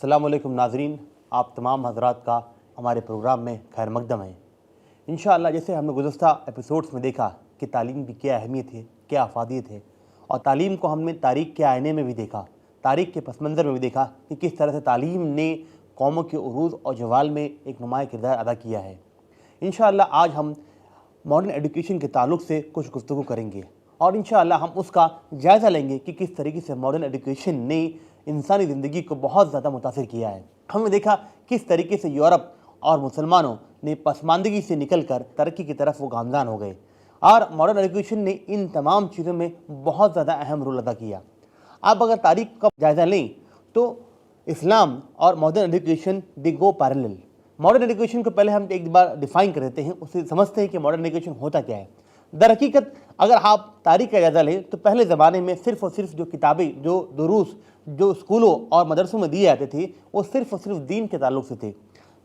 السلام علیکم ناظرین، آپ تمام حضرات کا ہمارے پروگرام میں خیر مقدم ہے۔ انشاءاللہ جیسے ہم نے گزشتہ ایپیسوڈز میں دیکھا کہ تعلیم کی کیا اہمیت ہے، کیا افادیت ہے، اور تعلیم کو ہم نے تاریخ کے آئینے میں بھی دیکھا، تاریخ کے پس منظر میں بھی دیکھا کہ کس طرح سے تعلیم نے قوموں کے عروج اور زوال میں ایک نمایاں کردار ادا کیا ہے۔ انشاءاللہ آج ہم ماڈرن ایڈوکیشن کے تعلق سے کچھ گفتگو کریں گے اور انشاءاللہ ہم اس کا جائزہ لیں گے کہ کس طریقے سے ماڈرن ایڈوکیشن نے انسانی زندگی کو بہت زیادہ متاثر کیا ہے۔ ہم نے دیکھا کس طریقے سے یورپ اور مسلمانوں نے پسماندگی سے نکل کر ترقی کی طرف وہ گامزن ہو گئے، اور ماڈرن ایڈوکیشن نے ان تمام چیزوں میں بہت زیادہ اہم رول ادا کیا۔ آپ اگر تاریخ کا جائزہ لیں تو اسلام اور ماڈرن ایڈوکیشن دی گو پیرلل۔ ماڈرن ایڈوکیشن کو پہلے ہم ایک بار ڈیفائن کر دیتے ہیں، اسے سمجھتے ہیں کہ ماڈرن ایڈوکیشن ہوتا کیا ہے۔ در حقیقت اگر آپ تاریخ کا جائزہ لیں تو پہلے زمانے میں صرف اور صرف جو کتابیں، جو دروس، جو اسکولوں اور مدرسوں میں دیے جاتے تھے وہ صرف اور صرف دین کے تعلق سے تھے۔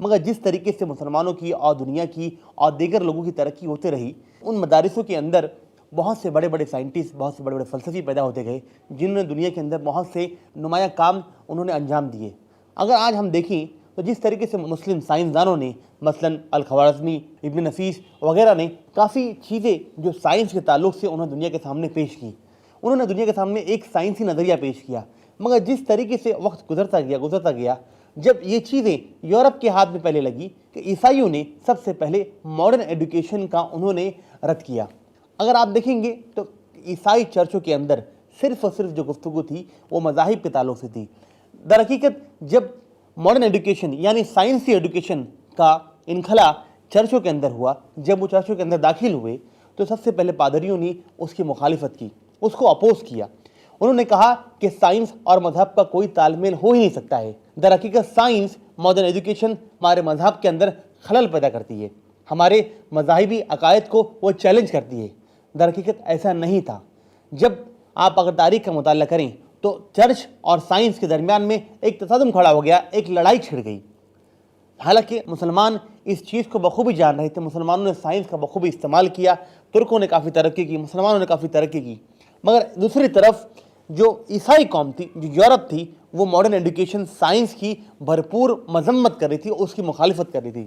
مگر جس طریقے سے مسلمانوں کی اور دنیا کی اور دیگر لوگوں کی ترقی ہوتے رہی، ان مدارسوں کے اندر بہت سے بڑے بڑے سائنٹسٹ، بہت سے بڑے بڑے فلسفی پیدا ہوتے گئے، جنہوں نے دنیا کے اندر بہت سے نمایاں کام انہوں نے انجام دیے۔ اگر آج ہم دیکھیں تو جس طریقے سے مسلم سائنسدانوں نے مثلا الخوارزمی، ابن نفیس وغیرہ نے کافی چیزیں جو سائنس کے تعلق سے انہوں نے دنیا کے سامنے پیش کی، انہوں نے دنیا کے سامنے ایک سائنسی نظریہ پیش کیا۔ مگر جس طریقے سے وقت گزرتا گیا، جب یہ چیزیں یورپ کے ہاتھ میں پہلے لگی کہ عیسائیوں نے سب سے پہلے ماڈرن ایڈوکیشن کا انہوں نے رد کیا۔ اگر آپ دیکھیں گے تو عیسائی چرچوں کے اندر صرف اور صرف جو گفتگو تھی وہ مذاہب کے تعلق سے تھی۔ در حقیقت جب ماڈرن ایڈوکیشن یعنی سائنسی ایڈوکیشن کا انخلا چرچوں کے اندر ہوا، جب وہ چرچوں کے اندر داخل ہوئے تو سب سے پہلے پادریوں نے اس کی مخالفت کی، اس کو اپوز کیا۔ انہوں نے کہا کہ سائنس اور مذہب کا کوئی تال میل ہو ہی نہیں سکتا ہے۔ در حقیقت سائنس ماڈرن ایجوکیشن ہمارے مذہب کے اندر خلل پیدا کرتی ہے، ہمارے مذاہبی عقائد کو وہ چیلنج کرتی ہے۔ در حقیقت ایسا نہیں تھا۔ جب آپ اگر تاریخ کا مطالعہ کریں تو چرچ اور سائنس کے درمیان میں ایک تصادم کھڑا ہو گیا، ایک لڑائی چھڑ گئی۔ حالانکہ مسلمان اس چیز کو بخوبی جان رہے تھے، مسلمانوں نے سائنس کا بخوبی استعمال کیا، ترکوں نے کافی ترقی کی، مسلمانوں نے کافی ترقی کی۔ مگر دوسری طرف جو عیسائی قوم تھی، جو یورپ تھی، وہ ماڈرن ایڈوکیشن سائنس کی بھرپور مذمت کر رہی تھی، اس کی مخالفت کر رہی تھی۔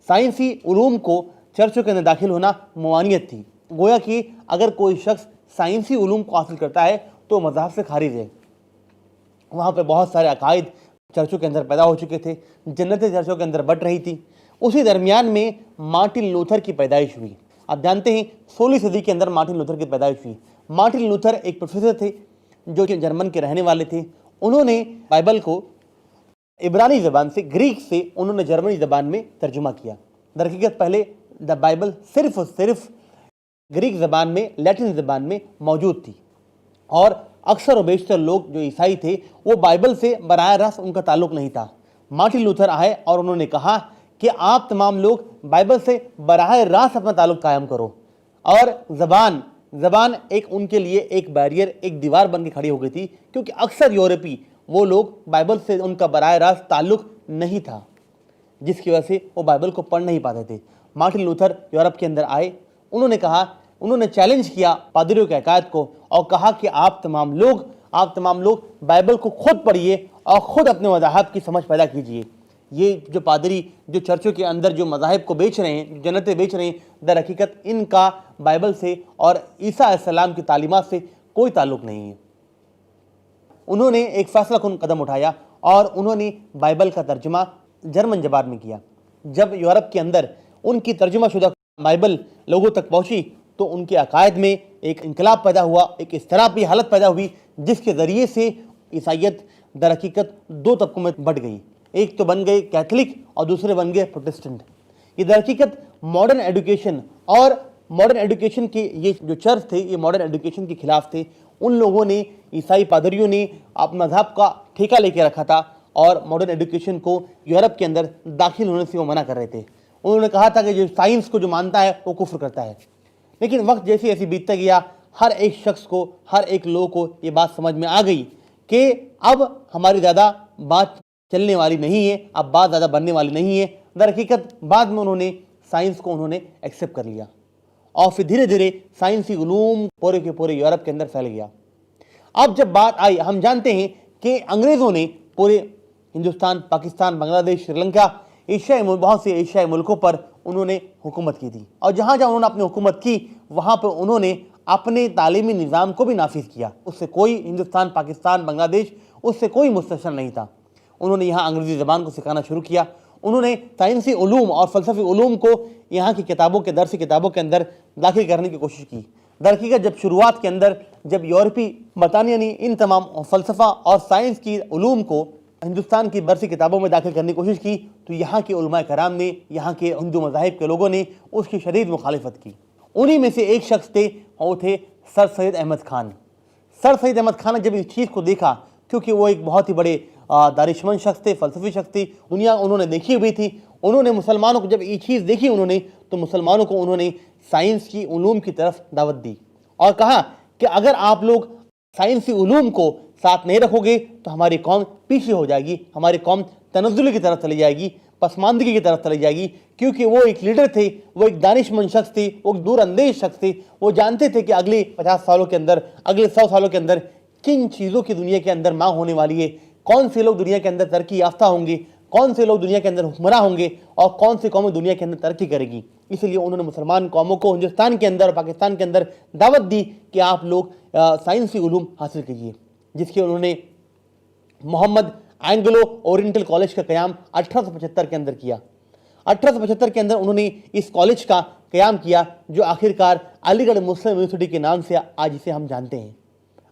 سائنسی علوم کو چرچوں کے اندر داخل ہونا ممانعت تھی، گویا کہ اگر کوئی شخص سائنسی علوم کو حاصل کرتا ہے تو مذہب سے خارج ہے۔ وہاں پہ بہت سارے عقائد چرچوں کے اندر پیدا ہو چکے تھے، جنتیں چرچوں کے اندر بٹ رہی تھی۔ اسی درمیان میں مارٹن لوتھر کی پیدائش ہوئی۔ آپ جانتے ہیں 16ویں صدی کے اندر مارٹن لوتھر کی پیدائش ہوئی۔ مارٹن لوتھر ایک پروفیسر تھے جو کہ جرمن کے رہنے والے تھے۔ انہوں نے بائبل کو عبرانی زبان سے، گریک سے انہوں نے جرمنی زبان میں ترجمہ کیا۔ در حقیقت پہلے بائبل صرف اور صرف گریک زبان میں، لیٹن زبان میں موجود تھی، اور اکثر و بیشتر لوگ جو عیسائی تھے وہ بائبل سے براہ راست ان کا تعلق نہیں تھا۔ مارٹن لوتھر آئے اور انہوں نے کہا کہ آپ تمام لوگ بائبل سے براہ راست اپنا تعلق قائم کرو، اور زبان ایک ان کے لیے ایک بیریئر، ایک دیوار بن کے کھڑی ہو گئی تھی، کیونکہ اکثر یورپی وہ لوگ بائبل سے ان کا براہ راست تعلق نہیں تھا، جس کی وجہ سے وہ بائبل کو پڑھ نہیں پاتے تھے۔ مارٹن لوتھر یورپ کے اندر آئے، انہوں نے چیلنج کیا پادریوں کے عقائد کو اور کہا کہ آپ تمام لوگ بائبل کو خود پڑھیے اور خود اپنے مذاہب کی سمجھ پیدا کیجیے۔ یہ جو پادری جو چرچوں کے اندر جو مذاہب کو بیچ رہے ہیں، جنتیں بیچ رہے ہیں، در حقیقت ان کا بائبل سے اور عیسیٰ علیہ السلام کی تعلیمات سے کوئی تعلق نہیں ہے۔ انہوں نے ایک فیصلہ کن قدم اٹھایا اور انہوں نے بائبل کا ترجمہ جرمن زبان میں کیا۔ جب یورپ کے اندر ان کی ترجمہ شدہ بائبل لوگوں تک پہنچی تو ان کے عقائد میں ایک انقلاب پیدا ہوا، ایک اضطرابی حالت پیدا ہوئی، جس کے ذریعے سے عیسائیت در حقیقت دو طبقوں میں بٹ گئی۔ ایک تو بن گئے کیتھولک اور دوسرے بن گئے پروٹسٹنٹ۔ یہ در حقیقت ماڈرن ایڈوکیشن کے یہ جو چرچ تھے، یہ ماڈرن ایڈوکیشن کے خلاف تھے۔ ان لوگوں نے، عیسائی پادریوں نے اپنا مذہب کا ٹھیکہ لے کے رکھا تھا اور ماڈرن ایڈوکیشن کو یورپ کے اندر داخل ہونے سے وہ منع کر رہے تھے۔ انہوں نے کہا تھا کہ جو سائنس کو جو مانتا ہے وہ کفر کرتا ہے۔ لیکن وقت جیسے بیتتا گیا، ہر ایک شخص کو، ہر ایک لوگ کو یہ بات سمجھ میں آ گئی کہ اب ہماری زیادہ بات چلنے والی نہیں ہے، اب بات زیادہ بننے والی نہیں ہے۔ در حقیقت بعد میں انہوں نے سائنس کو ایکسیپٹ کر لیا، اور پھر دھیرے دھیرے سائنسی علوم پورے کے پورے یورپ کے اندر پھیل گیا۔ اب جب بات آئی، ہم جانتے ہیں کہ انگریزوں نے پورے ہندوستان، پاکستان، بنگلہ دیش، سری لنکا، بہت سے ایشیائی ملکوں پر انہوں نے حکومت کی تھی، اور جہاں جہاں انہوں نے اپنی حکومت کی وہاں پہ انہوں نے اپنے تعلیمی نظام کو بھی نافذ کیا. اس سے کوئی ہندوستان، پاکستان، بنگلہ دیش اس سے کوئی مستثنی نہیں تھا. انہوں نے یہاں انگریزی زبان کو سکھانا شروع کیا. انہوں نے سائنسی علوم اور فلسفی علوم کو یہاں کی کتابوں کے درسی کتابوں کے اندر داخل کرنے کی کوشش کی. درحقیقت جب شروعات کے اندر جب یورپی برطانیہ نے ان تمام فلسفہ اور سائنس کی علوم کو ہندوستان کی برسی کتابوں میں داخل کرنے کی کوشش کی تو یہاں کے علماء کرام نے، یہاں کے ہندو مذاہب کے لوگوں نے اس کی شدید مخالفت کی. انہی میں سے ایک شخص تھے، وہ تھے سر سید احمد خان. سر سید احمد خان نے جب اس چیز کو دیکھا، کیونکہ وہ ایک بہت ہی بڑے دانشمند شخص تھے، فلسفی شخص تھے، دنیا انہوں نے دیکھی ہوئی تھی. انہوں نے مسلمانوں کو جب یہ چیز دیکھی انہوں نے تو مسلمانوں کو انہوں نے سائنس کی علوم کی طرف دعوت دی اور کہا کہ اگر آپ لوگ سائنسی علوم کو ساتھ نہیں رکھو گے تو ہماری قوم پیچھے ہو جائے گی، ہماری قوم تنزل کی طرف چلی جائے گی، پسماندگی کی طرف چلی جائے گی. کیونکہ وہ ایک لیڈر تھے، وہ ایک دانشمند شخص تھے، وہ ایک دور اندیش شخص تھے. وہ جانتے تھے کہ اگلے 50 سالوں کے اندر، اگلے 100 سالوں کے اندر کن چیزوں کی دنیا کے اندر ماں ہونے والی ہے، کون سے لوگ دنیا کے اندر ترقی یافتہ ہوں گے، کون سے لوگ دنیا کے اندر حکمراں ہوں گے اور کون سی قومیں دنیا کے اندر ترقی کرے گی. اس لیے انہوں نے مسلمان قوموں کو ہندوستان کے اندر اور پاکستان کے اندر دعوت دی کہ آپ لوگ سائنسی علوم حاصل کیجیے، جس کے انہوں نے محمد اینگلو اورینٹل کالج کا قیام 1875 کے اندر کیا. 1875 کے اندر انہوں نے اس کالج کا قیام کیا جو آخر کار علی گڑھ مسلم یونیورسٹی کے نام سے آج اسے ہم جانتے ہیں.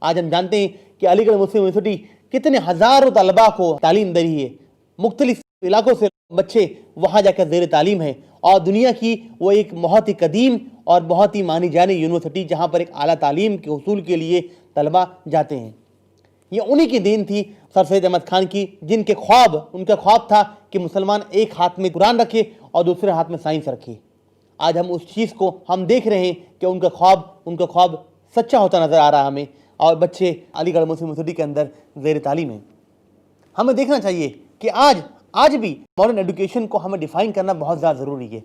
آج ہم جانتے ہیں کہ علی گڑھ مسلم یونیورسٹی کتنے ہزاروں طلباء کو تعلیم دے رہی ہے. مختلف علاقوں سے بچے وہاں جا کر زیر تعلیم ہیں اور دنیا کی وہ ایک بہت ہی قدیم اور بہت ہی مانی جانے یونیورسٹی جہاں پر ایک اعلیٰ تعلیم کے حصول کے لیے طلباء جاتے ہیں. یہ انہی کی دین تھی سر سید احمد خان کی، جن کے ان کا خواب تھا کہ مسلمان ایک ہاتھ میں قرآن رکھے اور دوسرے ہاتھ میں سائنس رکھے. آج ہم اس چیز کو ہم دیکھ رہے ہیں کہ ان کا خواب سچا ہوتا نظر آ رہا ہمیں، اور بچے علی گڑھ مسلم یونیورسٹی کے اندر زیر تعلیم ہیں. ہمیں دیکھنا چاہیے کہ آج بھی ماڈرن ایجوکیشن کو ہمیں ڈیفائن کرنا بہت زیادہ ضروری ہے.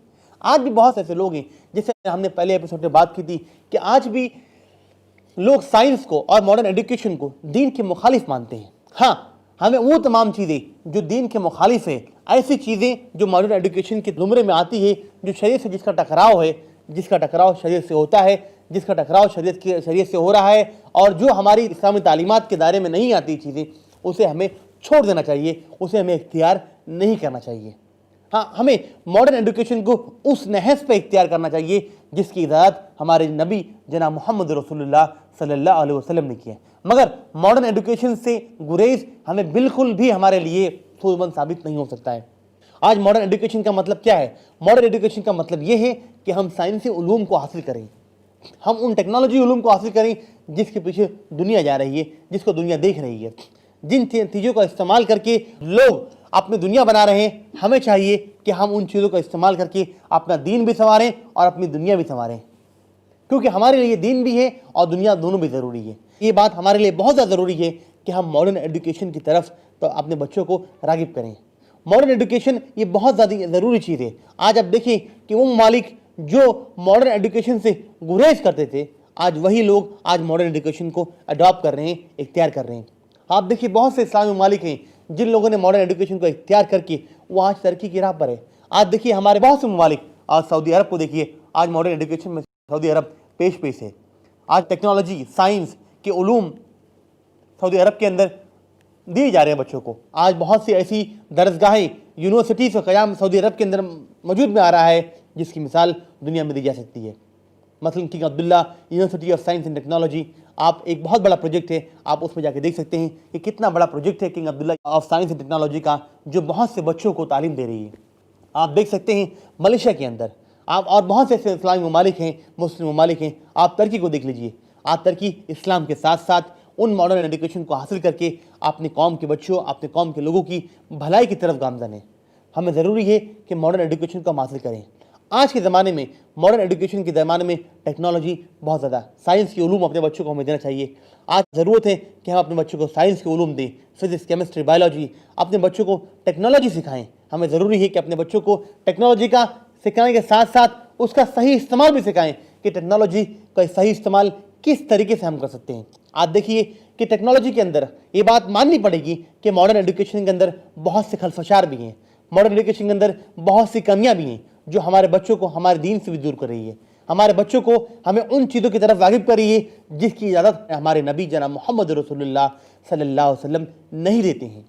آج بھی بہت ایسے لوگ ہیں، جس سے ہم نے پہلے ایپیسوڈ میں بات کی تھی کہ آج بھی لوگ سائنس کو اور ماڈرن ایجوکیشن کو دین کے مخالف مانتے ہیں. ہاں، ہمیں وہ تمام چیزیں جو دین کے مخالف ہیں، ایسی چیزیں جو ماڈرن ایجوکیشن کے زمرے میں آتی ہے، جو شریعت سے جس کا ٹکراؤ شریعت سے ہوتا ہے، جس کا ٹکراؤ شریعت سے ہو رہا ہے اور جو ہماری اسلامی تعلیمات کے دائرے میں نہیں آتی چیزیں، اسے ہمیں چھوڑ دینا چاہیے، اسے ہمیں اختیار نہیں کرنا چاہیے. ہاں، ہمیں ماڈرن ایجوکیشن کو اس نہج پہ اختیار کرنا چاہیے جس کی اجازت ہمارے نبی جناب محمد رسول اللہ صلی اللہ علیہ وسلم نے کی ہے. مگر ماڈرن ایجوکیشن سے گریز ہمیں بالکل بھی ہمارے لیے سود مند ثابت نہیں ہو سکتا ہے. آج ماڈرن ایجوکیشن کا مطلب کیا ہے؟ ماڈرن ایجوکیشن کا مطلب یہ ہے کہ ہم سائنسی علوم کو حاصل کریں، ہم ان ٹیکنالوجی علوم کو حاصل کریں جس کے پیچھے دنیا جا رہی ہے، جس کو دنیا دیکھ رہی ہے، جن چیزوں کا استعمال کر کے لوگ اپنی دنیا بنا رہے ہیں. ہمیں چاہیے کہ ہم ان چیزوں کا استعمال کر کے اپنا دین بھی سنواریں اور اپنی دنیا بھی سنواریں، کیونکہ ہمارے لیے دین بھی ہے اور دنیا دونوں بھی ضروری ہے. یہ بات ہمارے لیے بہت زیادہ ضروری ہے کہ ہم ماڈرن ایجوکیشن کی طرف تو اپنے بچوں کو راغب کریں. ماڈرن ایجوکیشن یہ بہت زیادہ ضروری چیز ہے. آج آپ دیکھیں کہ وہ ممالک جو ماڈرن ایجوکیشن سے گریز کرتے تھے، آج وہی لوگ آج ماڈرن ایجوکیشن کو اڈاپٹ کر رہے ہیں، اختیار کر رہے ہیں. آپ دیکھیے بہت سے اسلامی ممالک ہیں جن لوگوں نے ماڈرن ایجوکیشن کو اختیار کر کے وہ آج ترقی کی راہ پر ہے. آج دیکھیے ہمارے بہت سے ممالک، آج سعودی عرب کو دیکھیے، آج ماڈرن ایجوکیشن میں سعودی عرب پیش ہے. آج ٹیکنالوجی، سائنس کے علوم سعودی عرب کے اندر دیے جا رہے ہیں بچوں کو. آج بہت سی ایسی درسگاہیں، یونیورسٹیز کا قیام سعودی عرب کے اندر موجود میں آ رہا ہے جس کی مثال دنیا میں دی جا سکتی ہے. مثلا king Abdullah university of science and technology, آپ ایک بہت بڑا پروجیکٹ ہے، آپ اس میں جا کے دیکھ سکتے ہیں کہ کتنا بڑا پروجیکٹ ہے king Abdullah of science and technology کا، جو بہت سے بچوں کو تعلیم دے رہی ہے. آپ دیکھ سکتے ہیں ملیشیا کے اندر، آپ اور بہت سے ایسے اسلامی ممالک ہیں، مسلم ممالک ہیں. آپ ترقی کو دیکھ لیجئے. آپ ترقی اسلام کے ساتھ ساتھ ان ماڈرن ایجوکیشن کو حاصل کر کے اپنی قوم کے بچوں، اپنے قوم کے لوگوں کی بھلائی کی طرف گامزن ہیں. ہمیں ضروری ہے کہ ماڈرن ایجوکیشن کو ہم حاصل کریں. آج کے زمانے میں، ماڈرن ایجوکیشن کے زمانے میں ٹیکنالوجی بہت زیادہ، سائنس کی علوم اپنے بچوں کو ہمیں دینا چاہیے. آج ضرورت ہے کہ ہم اپنے بچوں کو سائنس کے علوم دیں، فزکس، کیمسٹری، بایولوجی. اپنے بچوں کو ٹیکنالوجی سکھائیں. ہمیں ضروری ہے کہ اپنے بچوں کو ٹیکنالوجی کا سکھانے کے ساتھ ساتھ اس کا صحیح استعمال بھی سکھائیں کہ ٹیکنالوجی کا صحیح استعمال کس طریقے سے ہم کر سکتے ہیں. آپ دیکھیے کہ کہ ٹیکنالوجی کے اندر یہ بات ماننی پڑے گی کہ ماڈرن ایجوکیشن کے اندر بہت سے خلفشار بھی ہیں، ماڈرن ایجوکیشن کے اندر بہت سی کمیاں بھی ہیں جو ہمارے بچوں کو ہمارے دین سے بھی دور کر رہی ہے، ہمارے بچوں کو ہمیں ان چیزوں کی طرف راغب کر رہی ہے جس کی اجازت ہمارے نبی جناب محمد رسول اللہ صلی اللہ علیہ وسلم نہیں دیتے ہیں۔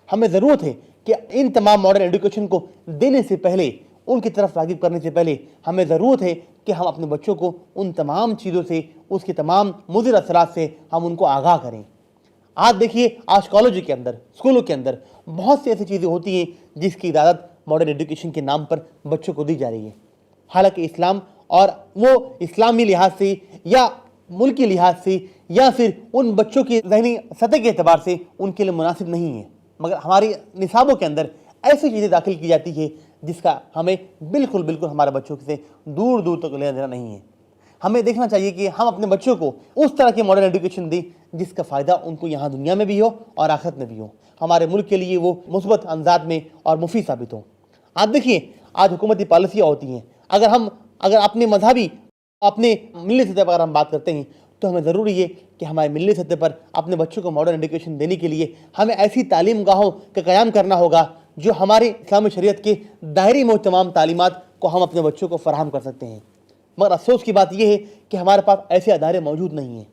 ہمیں ضرورت ہے کہ ان تمام ماڈرن ایجوکیشن کو دینے سے پہلے، ان کی طرف راغب کرنے سے پہلے ہمیں ضرورت ہے کہ ہم اپنے بچوں کو ان تمام چیزوں سے، اس کے تمام مضر اثرات سے ہم ان کو آگاہ کریں۔ آج دیکھیے، آج کالجوں کے اندر، اسکولوں کے اندر بہت سی ایسی چیزیں ہوتی ہیں جس کی اجازت ماڈرن ایجوکیشن کے نام پر بچوں کو دی جا رہی ہے، حالانکہ اسلام اور وہ اسلامی لحاظ سے یا ملکی لحاظ سے یا پھر ان بچوں کی ذہنی سطح کے اعتبار سے ان کے لیے مناسب نہیں ہے، مگر ہماری نصابوں کے اندر ایسی چیزیں داخل کی جاتی ہے جس کا ہمیں بالکل ہمارے بچوں سے دور دور تک لینا دینا نہیں ہے۔ ہمیں دیکھنا چاہیے کہ ہم اپنے بچوں کو اس طرح کی ماڈرن ایجوکیشن دیں جس کا فائدہ ان کو یہاں دنیا میں بھی ہو اور آخرت میں بھی ہو، ہمارے ملک کے لیے وہ مثبت انداز میں اور مفید ثابت ہو۔ آپ دیکھیے، آج حکومتی پالیسیاں ہوتی ہیں، اگر اپنے مذہبی، اپنے ملی سطح پر ہم بات کرتے ہیں تو ہمیں ضروری ہے کہ ہمارے ملی سطح پر اپنے بچوں کو ماڈرن ایجوکیشن دینے کے لیے ہمیں ایسی تعلیم گاہوں کا قیام کرنا ہوگا جو ہمارے اسلامی شریعت کے دائرے میں تمام تعلیمات کو ہم اپنے بچوں کو فراہم کر سکتے ہیں۔ مگر افسوس کی بات یہ ہے کہ ہمارے پاس ایسے ادارے موجود نہیں ہیں،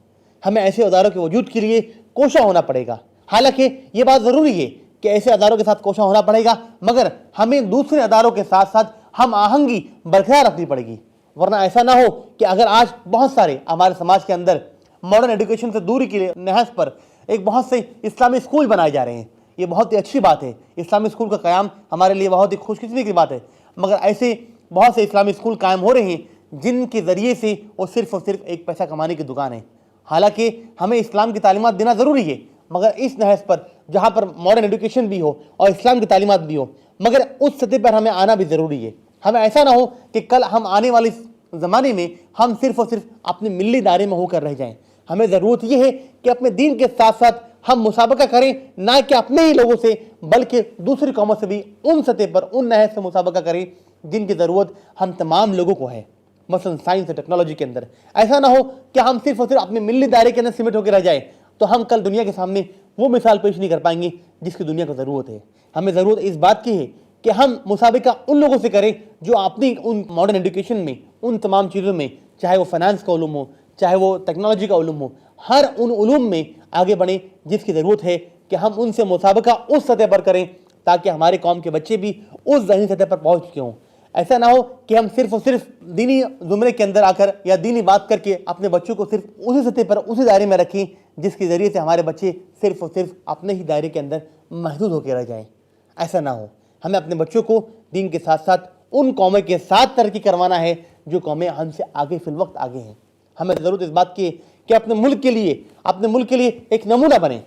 ہمیں ایسے اداروں کے وجود کے لیے کوشاں ہونا پڑے گا۔ حالانکہ یہ بات ضروری ہے کہ ایسے اداروں کے ساتھ کوشاں ہونا پڑے گا، مگر ہمیں دوسرے اداروں کے ساتھ ساتھ ہم آہنگی برقرار رکھنی پڑے گی، ورنہ ایسا نہ ہو کہ اگر آج بہت سارے ہمارے سماج کے اندر ماڈرن ایجوکیشن سے دوری کے نہج پر ایک بہت سے اسلامی اسکول بنائے جا رہے ہیں، یہ بہت ہی اچھی بات ہے، اسلامی اسکول کا قیام ہمارے لیے بہت ہی خوش قسمتی کی بات ہے، مگر ایسے بہت سے اسلامی اسکول قائم ہو رہے ہیں جن کے ذریعے سے وہ صرف اور صرف ایک پیسہ کمانے کی دکان ہے۔ حالانکہ ہمیں اسلام کی تعلیمات دینا ضروری ہے، مگر اس نہج پر جہاں پر ماڈرن ایجوکیشن بھی ہو اور اسلام کی تعلیمات بھی ہو، مگر اس سطح پر ہمیں آنا بھی ضروری ہے۔ ہمیں ایسا نہ ہو کہ کل ہم آنے والے زمانے میں ہم صرف اور صرف اپنے ملی دائرے میں ہو کر رہ جائیں۔ ہمیں ضرورت یہ ہے کہ اپنے دین کے ساتھ ساتھ ہم مسابقہ کریں، نہ کہ اپنے ہی لوگوں سے بلکہ دوسری قوموں سے بھی ان سطح پر، ان نہج سے مسابقہ کریں جن کی ضرورت ہم تمام لوگوں کو ہے، مثلا سائنس اور ٹیکنالوجی کے اندر۔ ایسا نہ ہو کہ ہم صرف اور صرف اپنے ملی دائرے کے اندر سمٹ ہو کے رہ جائیں تو ہم کل دنیا کے سامنے وہ مثال پیش نہیں کر پائیں گے جس کی دنیا کو ضرورت ہے۔ ہمیں ضرورت اس بات کی ہے کہ ہم مسابقہ ان لوگوں سے کریں جو اپنی ان ماڈرن ایجوکیشن میں، ان تمام چیزوں میں، چاہے وہ فائنانس کا علوم ہو، چاہے وہ ٹیکنالوجی کا علوم ہو، ہر ان علوم میں آگے بڑھیں جس کی ضرورت ہے کہ ہم ان سے مسابقہ اس سطح پر کریں تاکہ ہمارے قوم کے بچے بھی اس ذہنی سطح پر پہنچ چکے ہوں۔ ایسا نہ ہو کہ ہم صرف اور صرف دینی زمرے کے اندر آ کر یا دینی بات کر کے اپنے بچوں کو صرف اسی سطح پر، اسی دائرے میں رکھیں جس کے ذریعے سے ہمارے بچے صرف اور صرف اپنے ہی دائرے کے اندر محدود ہو کے رہ جائیں۔ ایسا نہ ہو، ہمیں اپنے بچوں کو دین کے ساتھ ساتھ ان قوموں کے ساتھ ترقی کروانا ہے جو قومیں ہم سے آگے فی الوقت آگے ہیں۔ ہمیں ضرورت اس بات کی ہے کہ اپنے ملک کے لیے ایک نمونہ بنیں۔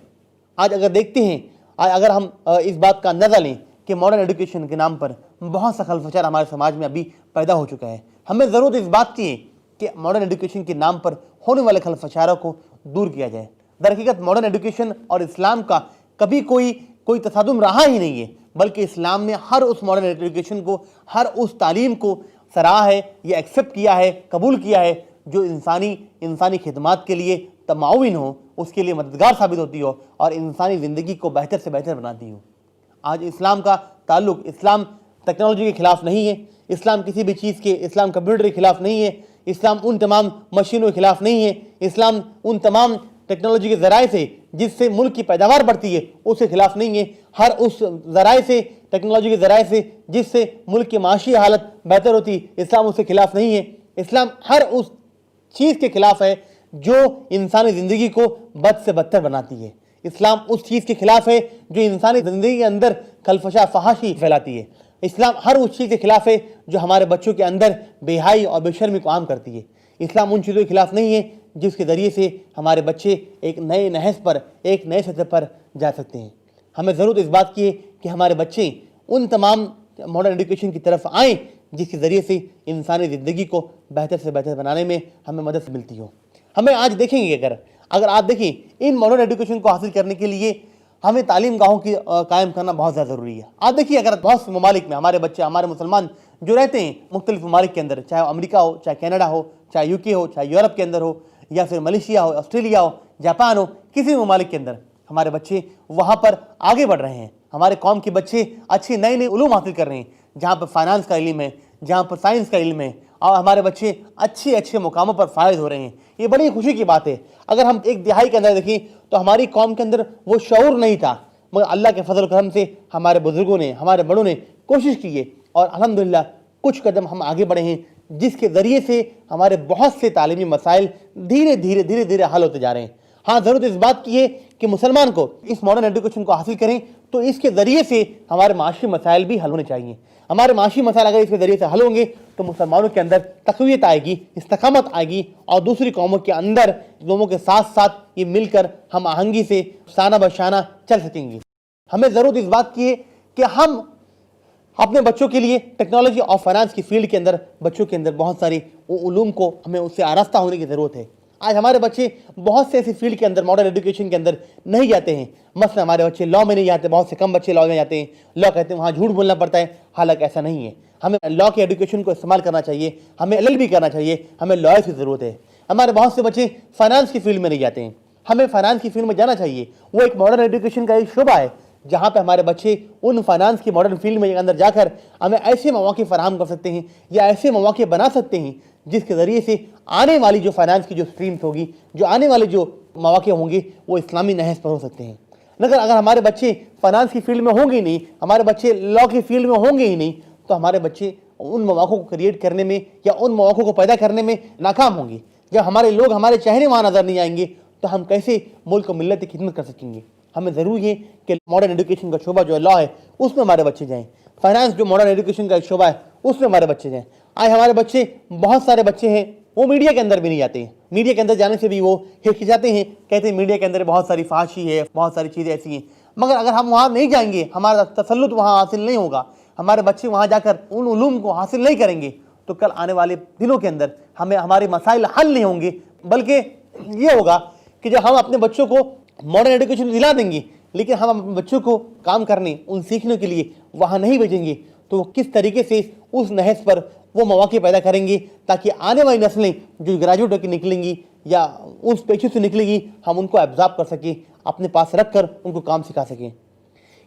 آج اگر دیکھتے ہیں، اگر ہم اس بات کا اندازہ لیں کہ ماڈرن ایجوکیشن کے نام پر بہت سا خلفشار ہمارے سماج میں ابھی پیدا ہو چکا ہے، ہمیں ضرورت اس بات کی ہے کہ ماڈرن ایجوکیشن کے نام پر ہونے والے خلفشاروں کو دور کیا جائے۔ در حقیقت ماڈرن ایجوکیشن اور اسلام کا کبھی کوئی تصادم رہا ہی نہیں ہے، بلکہ اسلام نے ہر اس ماڈرن ایجوکیشن کو، ہر اس تعلیم کو سراہا ہے، یہ ایکسیپٹ کیا ہے، قبول کیا ہے جو انسانی خدمات کے لیے معاون ہو، اس کے لیے مددگار ثابت ہوتی ہو اور انسانی زندگی کو بہتر سے بہتر بناتی ہو۔ آج اسلام کا تعلق، اسلام ٹیکنالوجی کے خلاف نہیں ہے، اسلام کسی بھی چیز کے، اسلام کمپیوٹر کے خلاف نہیں ہے، اسلام ان تمام مشینوں کے خلاف نہیں ہے، اسلام ان تمام ٹیکنالوجی کے ذرائع سے جس سے ملک کی پیداوار بڑھتی ہے اس کے خلاف نہیں ہے، ہر اس ذرائع سے، ٹیکنالوجی کے ذرائع سے جس سے ملک کی معاشی حالت بہتر ہوتی ہے، اسلام اس کے خلاف نہیں ہے۔ اسلام ہر اس چیز کے خلاف ہے جو انسانی زندگی کو بد سے بدتر بناتی ہے۔ اسلام اس چیز کے خلاف ہے جو انسانی زندگی کے اندر خلفشا فحاشی پھیلاتی ہے۔ اسلام ہر اس چیز کے خلاف ہے جو ہمارے بچوں کے اندر بے حیائی اور بے شرمی کو عام کرتی ہے۔ اسلام ان چیزوں کے خلاف نہیں ہے جس کے ذریعے سے ہمارے بچے ایک نئے نہج پر، ایک نئے سطح پر جا سکتے ہیں۔ ہمیں ضرورت اس بات کی ہے کہ ہمارے بچے ان تمام ماڈرن ایجوکیشن کی طرف آئیں جس کے ذریعے سے انسانی زندگی کو بہتر سے بہتر بنانے میں ہمیں مدد ملتی ہو۔ ہمیں آج دیکھیں گے، اگر آپ دیکھیں، ان ماڈرن ایجوکیشن کو حاصل کرنے کے لیے ہمیں تعلیم گاہوں کی قائم کرنا بہت زیادہ ضروری ہے۔ آپ دیکھیے، اگر بہت سے ممالک میں ہمارے بچے، ہمارے مسلمان جو رہتے ہیں مختلف ممالک کے اندر، چاہے امریکہ ہو، چاہے کینیڈا ہو، چاہے UK ہو، چاہے یورپ کے اندر ہو، یا پھر ملیشیا ہو, آسٹریلیا ہو, جاپان ہو, کسی ممالک کے اندر ہمارے بچے وہاں پر آگے بڑھ رہے ہیں. ہمارے قوم کے بچے اچھے نئے نئے علوم حاصل کر رہے ہیں, جہاں پر فائنانس کا علم ہے, جہاں پر سائنس کا علم ہے, اور ہمارے بچے اچھے اچھے مقاموں پر فائز ہو رہے ہیں. یہ بڑی خوشی کی بات ہے. اگر ہم ایک دہائی کے اندر دیکھیں تو ہماری قوم کے اندر وہ شعور نہیں تھا, مگر اللہ کے فضل و کرم سے ہمارے بزرگوں نے, ہمارے بڑوں نے کوشش کی ہے, اور الحمدللہ کچھ قدم ہم آگے بڑھے ہیں, جس کے ذریعے سے ہمارے بہت سے تعلیمی مسائل دھیرے دھیرے حل ہوتے جا رہے ہیں. ہاں, ضرورت اس بات کی ہے کہ مسلمان کو اس ماڈرن ایجوکیشن کو حاصل کریں تو اس کے ذریعے سے ہمارے معاشی مسائل بھی حل ہونے چاہیے. ہمارے معاشی مسائل اگر اس کے ذریعے سے حل ہوں گے تو مسلمانوں کے اندر تقویت آئے گی, استقامت آئے گی, اور دوسری قوموں کے اندر قوموں کے ساتھ ساتھ یہ مل کر ہم آہنگی سے شانہ بشانہ چل سکیں گے. ہمیں ضرورت اس بات کی ہے کہ ہم اپنے بچوں کے لیے ٹیکنالوجی اور فائنانس کی فیلڈ کے اندر بچوں کے اندر بہت ساری علوم کو ہمیں اس سے آراستہ ہونے کی ضرورت ہے. آج ہمارے بچے بہت سے ایسی فیلڈ کے اندر ماڈرن ایجوکیشن کے اندر نہیں جاتے ہیں. مثلا ہمارے بچے لاء میں نہیں جاتے, بہت سے کم بچے لاء میں جاتے ہیں. لاء کہتے ہیں وہاں جھوٹ بولنا پڑتا ہے, حالانکہ ایسا نہیں ہے. ہمیں لاء کے ایجوکیشن کو استعمال کرنا چاہیے, ہمیں LLB کرنا چاہیے, ہمیں لائر کی ضرورت ہے. ہمارے بہت سے بچے فائنانس کی فیلڈ میں نہیں جاتے ہیں, ہمیں فائنانس کی فیلڈ میں جانا چاہیے. وہ ایک ماڈرن ایجوکیشن کا ایک شعبہ ہے جہاں پہ ہمارے بچے ان فائنانس کی ماڈرن فیلڈ میں اندر جا کر ہمیں ایسے مواقع فراہم کر سکتے ہیں یا ایسے مواقع بنا سکتے ہیں جس کے ذریعے سے آنے والی جو فائنانس کی جو اسٹریمز ہوگی, جو آنے والے جو مواقع ہوں گے وہ اسلامی نہج پر ہو سکتے ہیں. لیکن اگر ہمارے بچے فائنانس کی فیلڈ میں ہوں گے ہی نہیں, ہمارے بچے لاء کی فیلڈ میں ہوں گے ہی نہیں, تو ہمارے بچے ان مواقع کو کریٹ کرنے میں یا ان مواقع کو پیدا کرنے میں ناکام ہوں گے. جب ہمارے لوگ, ہمارے چہرے وہاں نظر نہیں آئیں گے تو ہم کیسے ملک و ملت کی خدمت کر سکیں گے. ہمیں ضروری ہے کہ ماڈرن ایجوکیشن کا شعبہ جو لاء ہے اس میں ہمارے بچے جائیں, فائنانس جو ماڈرن ایجوکیشن کا ایک شعبہ ہے اس میں ہمارے بچے جائیں. آج ہمارے بچے, بہت سارے بچے ہیں وہ میڈیا کے اندر بھی نہیں جاتے ہیں. میڈیا کے اندر جانے سے بھی وہ ہچکچاتے ہیں, کہتے ہیں میڈیا کے اندر بہت ساری فحاشی ہے, بہت ساری چیزیں ایسی ہیں. مگر اگر ہم وہاں نہیں جائیں گے, ہمارا تسلط وہاں حاصل نہیں ہوگا, ہمارے بچے وہاں جا کر ان علوم کو حاصل نہیں کریں گے, تو کل آنے والے دنوں کے اندر ہمیں ہمارے مسائل حل نہیں ہوں گے. بلکہ یہ ہوگا کہ جب ہم اپنے بچوں کو ماڈرن ایجوکیشن دلا دیں گے لیکن ہم اپنے بچوں کو کام کرنے, ان سیکھنے کے لیے وہاں نہیں بھیجیں گے, تو وہ کس طریقے سے اس نہج پر وہ مواقع پیدا کریں گے تاکہ آنے والی نسلیں جو گریجویٹ ہو کے نکلیں گی یا اس پیشے سے نکلے گی, ہم ان کو ایبزارب کر سکیں, اپنے پاس رکھ کر ان کو کام سکھا سکیں.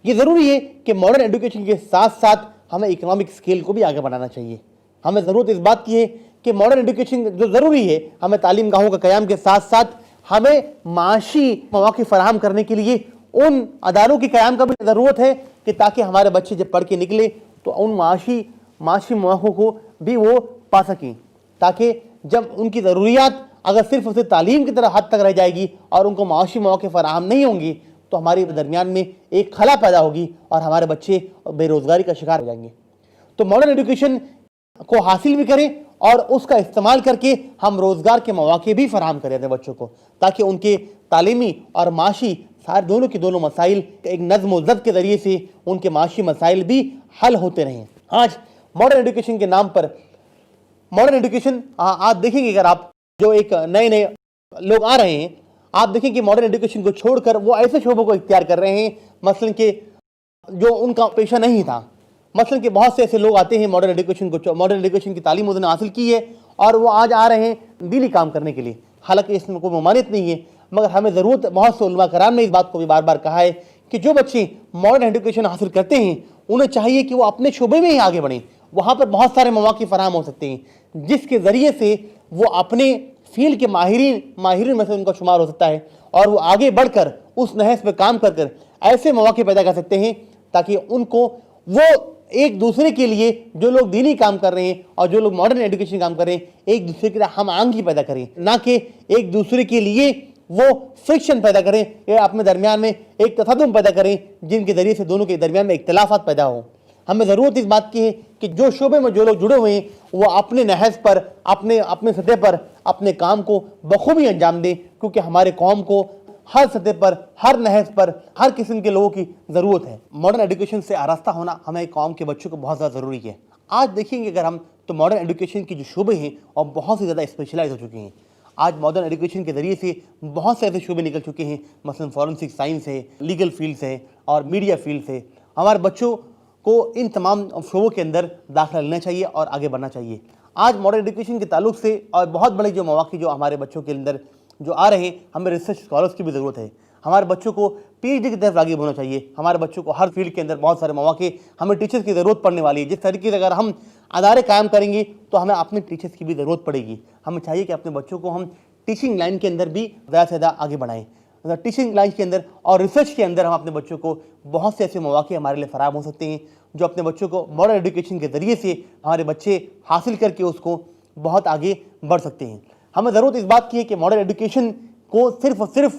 یہ ضروری ہے کہ ماڈرن ایجوکیشن کے ساتھ ساتھ ہمیں اکنامک اسکیل کو بھی آگے بڑھانا چاہیے. ہمیں ضرورت اس بات کی ہے کہ ماڈرن ایجوکیشن جو ضروری ہے, ہمیں تعلیم گاہوں کا قیام کے ساتھ ساتھ ہمیں معاشی مواقع فراہم کرنے کے لیے ان اداروں کی قیام کا بھی ضرورت ہے کہ تاکہ ہمارے بچے جب پڑھ کے نکلے تو ان معاشی مواقع کو بھی وہ پا سکیں, تاکہ جب ان کی ضروریات اگر صرف اسے تعلیم کی طرح حد تک رہ جائے گی اور ان کو معاشی مواقع فراہم نہیں ہوں گی تو ہمارے درمیان میں ایک خلا پیدا ہوگی اور ہمارے بچے بے روزگاری کا شکار ہو جائیں گے. تو ماڈرن ایجوکیشن کو حاصل بھی کریں اور اس کا استعمال کر کے ہم روزگار کے مواقع بھی فراہم کریں اپنے بچوں کو, تاکہ ان کے تعلیمی اور معاشی سارے دونوں کے دونوں مسائل ایک نظم و ضبط کے ذریعے سے ان کے معاشی مسائل بھی حل ہوتے رہیں. آج ماڈرن ایجوکیشن کے نام پر ماڈرن ایجوکیشن آپ دیکھیں گے, اگر آپ جو ایک نئے لوگ آ رہے ہیں, آپ دیکھیں کہ ماڈرن ایجوکیشن کو چھوڑ کر وہ ایسے شعبوں کو اختیار کر رہے ہیں مثلا کہ جو ان کا پیشہ نہیں تھا. مثلا کہ بہت سے ایسے لوگ آتے ہیں ماڈرن ایجوکیشن کی تعلیم انہوں نے حاصل کی ہے اور وہ آج آ رہے ہیں دینی کام کرنے کے لیے, حالانکہ اس میں کوئی ممانعت نہیں ہے. مگر ہمیں ضرورت, بہت سے علماء کرام نے اس بات کو بھی بار بار کہا ہے کہ جو بچے ماڈرن ایجوکیشن حاصل کرتے ہیں انہیں چاہیے کہ وہ اپنے شعبے میں ہی آگے بڑھیں. وہاں پر بہت سارے مواقع فراہم ہو سکتے ہیں جس کے ذریعے سے وہ اپنے فیلڈ کے ماہرین میں سے ان کا شمار ہو سکتا ہے, اور وہ آگے بڑھ کر اس نہج پہ کام کر کر ایسے مواقع پیدا کر سکتے ہیں تاکہ ان کو وہ ایک دوسرے کے لیے, جو لوگ دینی کام کر رہے ہیں اور جو لوگ ماڈرن ایجوکیشن کام کر رہے ہیں, ایک دوسرے کے ہم آہنگی پیدا کریں, نہ کہ ایک دوسرے کے لیے وہ فرکشن پیدا کریں یا اپنے درمیان میں ایک تصادم پیدا کریں جن کے ذریعے سے دونوں کے درمیان میں اختلافات پیدا ہوں. ہمیں ضرورت اس بات کی ہے کہ جو شعبے میں جو لوگ جڑے ہوئے ہیں وہ اپنے نہج پر, اپنے سطح پر اپنے کام کو بخوبی انجام دیں, کیونکہ ہمارے قوم کو ہر سطح پر, ہر نہج پر, ہر قسم کے لوگوں کی ضرورت ہے. ماڈرن ایجوکیشن سے آراستہ ہونا ہمیں قوم کے بچوں کو بہت زیادہ ضروری ہے. آج دیکھیں گے اگر ہم تو ماڈرن ایجوکیشن کی جو شعبے ہیں اور بہت سے زیادہ اسپیشلائز ہو چکے ہیں. آج ماڈرن ایجوکیشن کے ذریعے سے بہت سے ایسے شعبے نکل چکے ہیں, مثلا فورنسک سائنس ہے, لیگل فیلڈس ہے اور میڈیا فیلڈس ہے. ہمارے بچوں کو ان تمام شعبوں کے اندر داخلہ لینا چاہیے اور آگے بڑھنا چاہیے. آج ماڈرن ایجوکیشن کے تعلق سے اور بہت بڑے جو مواقع جو ہمارے بچوں کے اندر جو آ رہے ہیں، ہمیں ریسرچ اسکالرس کی بھی ضرورت ہے. ہمارے بچوں کو پی ایچ ڈی کی طرف راغب ہونا چاہیے. ہمارے بچوں کو ہر فیلڈ کے اندر بہت سارے مواقع، ہمیں ٹیچرز کی ضرورت پڑنے والی ہے. جس طریقے سے اگر ہم ادارے قائم کریں گے تو ہمیں اپنے ٹیچرز کی بھی ضرورت پڑے گی. ہمیں چاہیے کہ اپنے بچوں کو ہم ٹیچنگ لائن کے اندر بھی زیادہ سے زیادہ آگے بڑھائیں. ٹیچنگ لائن کے اندر اور ریسرچ کے اندر ہم اپنے بچوں کو بہت سے ایسے مواقع ہمارے لیے فراہم ہو سکتے ہیں جو اپنے بچوں کو ماڈرن ایجوکیشن کے ذریعے سے ہمارے بچے حاصل کر کے اس کو بہت آگے بڑھ سکتے ہیں. ہمیں ضرورت اس بات کی ہے کہ ماڈرن ایجوکیشن کو صرف اور صرف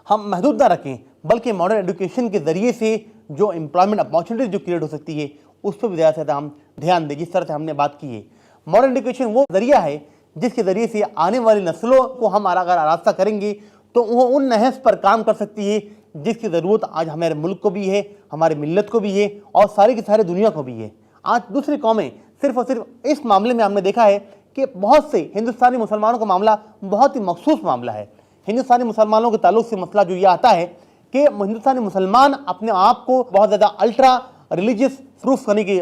ہم محدود نہ رکھیں، بلکہ ماڈرن ایجوکیشن کے ذریعے سے جو امپلائمنٹ اپارچونیٹیز جو کریٹ ہو سکتی ہے اس پہ بھی زیادہ سے زیادہ ہم دھیان دیں. جس طرح سے ہم نے بات کی ہے، ماڈرن ایجوکیشن وہ ذریعہ ہے جس کے ذریعے سے آنے والی نسلوں کو ہم اگر آراستہ کریں گے تو وہ ان نہج پر کام کر سکتی ہے جس کی ضرورت آج ہمارے ملک کو بھی ہے، ہماری ملت کو بھی ہے اور ساری کی ساری دنیا کو بھی ہے. آج دوسری قومیں صرف اور صرف اس معاملے میں ہم نے دیکھا ہے کہ بہت سے ہندوستانی مسلمانوں کا معاملہ بہت ہی مخصوص معاملہ ہے. ہندوستانی مسلمانوں کے تعلق سے مسئلہ جو یہ آتا ہے کہ ہندوستانی مسلمان اپنے آپ کو بہت زیادہ الٹرا ریلیجیس پروف کرنے کی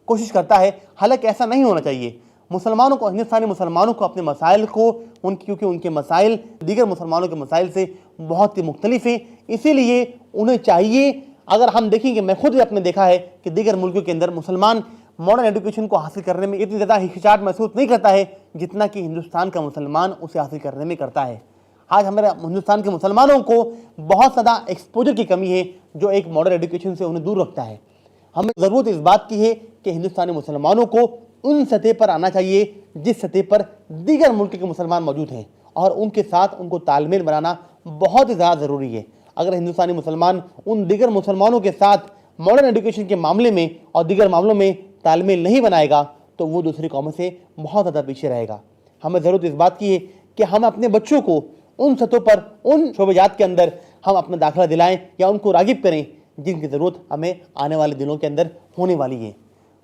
کوشش کرتا ہے، حالانکہ ایسا نہیں ہونا چاہیے. مسلمانوں کو، ہندوستانی مسلمانوں کو اپنے مسائل کو کیونکہ ان کے مسائل دیگر مسلمانوں کے مسائل سے بہت ہی مختلف ہیں، اسی لیے انہیں چاہیے، اگر ہم دیکھیں کہ میں خود اپنے دیکھا ہے کہ دیگر ملکوں کے اندر مسلمان ماڈرن ایجوکیشن کو حاصل کرنے میں اتنی زیادہ ہچکچاہٹ محسوس نہیں کرتا ہے جتنا کہ ہندوستان کا مسلمان اسے حاصل کرنے میں کرتا ہے. آج ہمارے ہندوستان کے مسلمانوں کو بہت زیادہ ایکسپوجر کی کمی ہے جو ایک ماڈرن ایجوکیشن سے انہیں دور رکھتا ہے. ہمیں ضرورت اس بات کی ہے کہ ہندوستانی مسلمانوں کو ان سطح پر آنا چاہیے جس سطح پر دیگر ملک کے مسلمان موجود ہیں، اور ان کے ساتھ ان کو تال میل بنانا بہت ہی زیادہ ضروری ہے. اگر ہندوستانی مسلمان ان دیگر مسلمانوں کے ساتھ ماڈرن ایجوکیشن کے معاملے میں اور دیگر معاملوں میں تال میل نہیں بنائے گا تو وہ دوسری قوموں سے بہت زیادہ پیچھے رہے گا. ہمیں ضرورت اس بات کی ہے کہ ہم اپنے بچوں کو ان سطحوں پر، ان شعبہ جات کے اندر ہم اپنا داخلہ دلائیں یا ان کو راغب کریں جن کی ضرورت ہمیں آنے والے دنوں کے اندر ہونے والی ہے.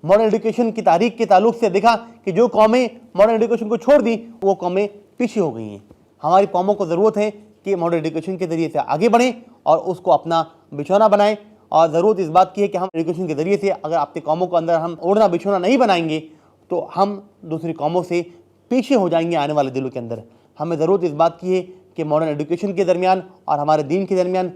ماڈرن ایجوکیشن کی تاریخ کے تعلق سے دیکھا کہ جو قومیں ماڈرن ایجوکیشن کو چھوڑ دیں وہ قومیں پیچھے ہو گئی ہیں. ہماری قوموں کو ضرورت ہے کہ ماڈرن ایجوکیشن کے ذریعے سے آگے بڑھیں اور اس کو اپنا بچھونا بنائیں، اور ضرورت اس بات کی ہے کہ ہم ایجوکیشن کے ذریعے سے اگر اپنی قوموں کو اندر ہم اوڑھنا بچھونا نہیں بنائیں گے تو ہم دوسری قوموں سے پیچھے ہو جائیں گے آنے والے دنوں کے اندر. ہمیں ضرورت اس بات کی ہے کہ ماڈرن ایجوکیشن کے درمیان اور ہمارے دین کے درمیان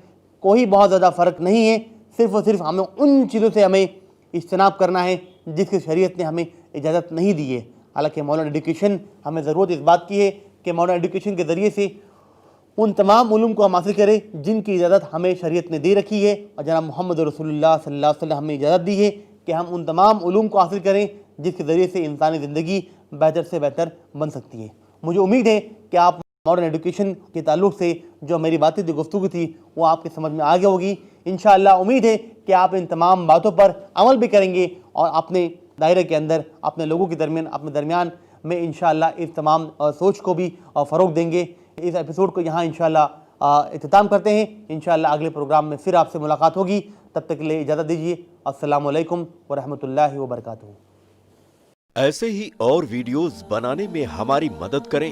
کوئی بہت زیادہ فرق نہیں ہے، صرف اور صرف ہمیں ان چیزوں سے ہمیں اجتناب کرنا ہے جس کی شریعت نے ہمیں اجازت نہیں دی ہے. حالانکہ ماڈرن ایجوکیشن، ہمیں ضرورت اس بات کی ہے کہ ماڈرن ایجوکیشن کے ذریعے سے ان تمام علوم کو ہم حاصل کریں جن کی اجازت ہمیں شریعت نے دے رکھی ہے، اور جناب محمد رسول اللہ صلی اللہ علیہ وسلم ہمیں اجازت دی ہے کہ ہم ان تمام علوم کو حاصل کریں جس کے ذریعے سے انسانی زندگی بہتر سے بہتر بن سکتی ہے. مجھے امید ہے کہ آپ ماڈرن ایجوکیشن کے تعلق سے جو میری باتیں جو گفتگو تھی وہ آپ کے سمجھ میں آگے ہوگی. انشاءاللہ امید ہے کہ آپ ان تمام باتوں پر عمل بھی کریں گے اور اپنے دائرے کے اندر اپنے لوگوں کے درمیان، اپنے درمیان میں انشاءاللہ اس تمام سوچ کو بھی فروغ دیں گے. اس ایپیسوڈ کو یہاں انشاءاللہ اختتام کرتے ہیں. انشاءاللہ اگلے پروگرام میں پھر آپ سے ملاقات ہوگی. تب تک کے لیے اجازت دیجیے. السلام علیکم ورحمۃ اللہ وبرکاتہ. ایسے ہی اور ویڈیوز بنانے میں ہماری مدد کریں.